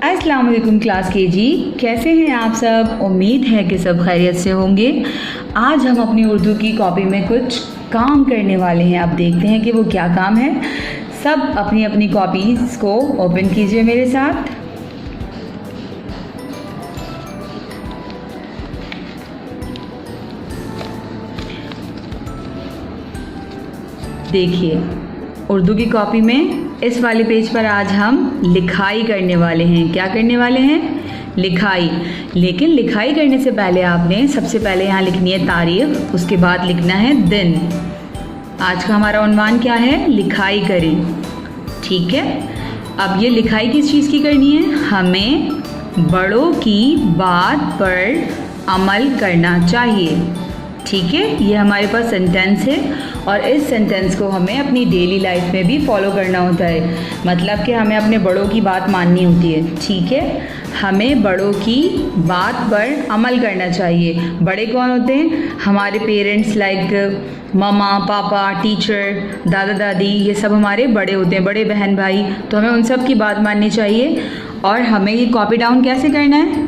अस्सलाम वालेकुम class KG, कैसे हैं आप सब। उम्मीद है कि सब खैरियत से होंगे। आज हम अपनी उर्दू की कॉपी में कुछ काम करने वाले हैं। अब देखते हैं कि वो क्या काम है। सब अपनी अपनी कॉपीज़ को ओपन कीजिए मेरे साथ। देखिए, उर्दू की कॉपी में इस वाले पेज पर आज हम लिखाई करने वाले हैं। क्या करने वाले हैं? लिखाई। लेकिन लिखाई करने से पहले आपने सबसे पहले यहाँ लिखनी है तारीख, उसके बाद लिखना है दिन। आज का हमारा उन्वान क्या है? लिखाई करें। ठीक है। अब ये लिखाई किस चीज़ की करनी है? हमें बड़ों की बात पर अमल करना चाहिए। ठीक है, ये हमारे पास सेंटेंस है और इस सेंटेंस को हमें अपनी डेली लाइफ में भी फॉलो करना होता है। मतलब कि हमें अपने बड़ों की बात माननी होती है। ठीक है, हमें बड़ों की बात पर अमल करना चाहिए। बड़े कौन होते हैं? हमारे पेरेंट्स, लाइक मामा, पापा, टीचर, दादा दादी, ये सब हमारे बड़े होते हैं, बड़े बहन भाई। तो हमें उन सब की बात माननी चाहिए। और हमें ये कॉपी डाउन कैसे करना है?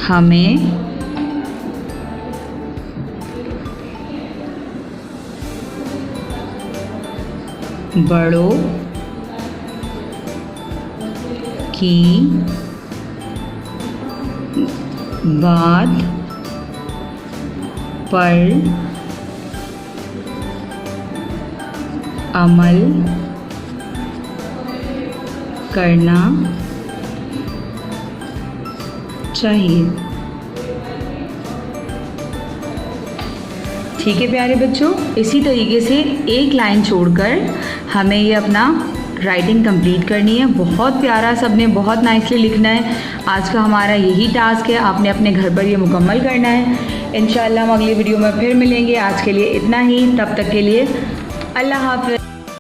हमें बड़ों की बात पर अमल करना चाहिए। ठीक है प्यारे बच्चों, इसी तरीके से एक लाइन छोड़कर हमें ये अपना राइटिंग कंप्लीट करनी है। बहुत प्यारा, सबने बहुत नाइसली लिखना है। आज का हमारा यही टास्क है, आपने अपने घर पर ये मुकम्मल करना है। इंशाल्लाह हम अगली वीडियो में फिर मिलेंगे। आज के लिए इतना ही, तब तक के लिए अल्लाह हाफ़िज़।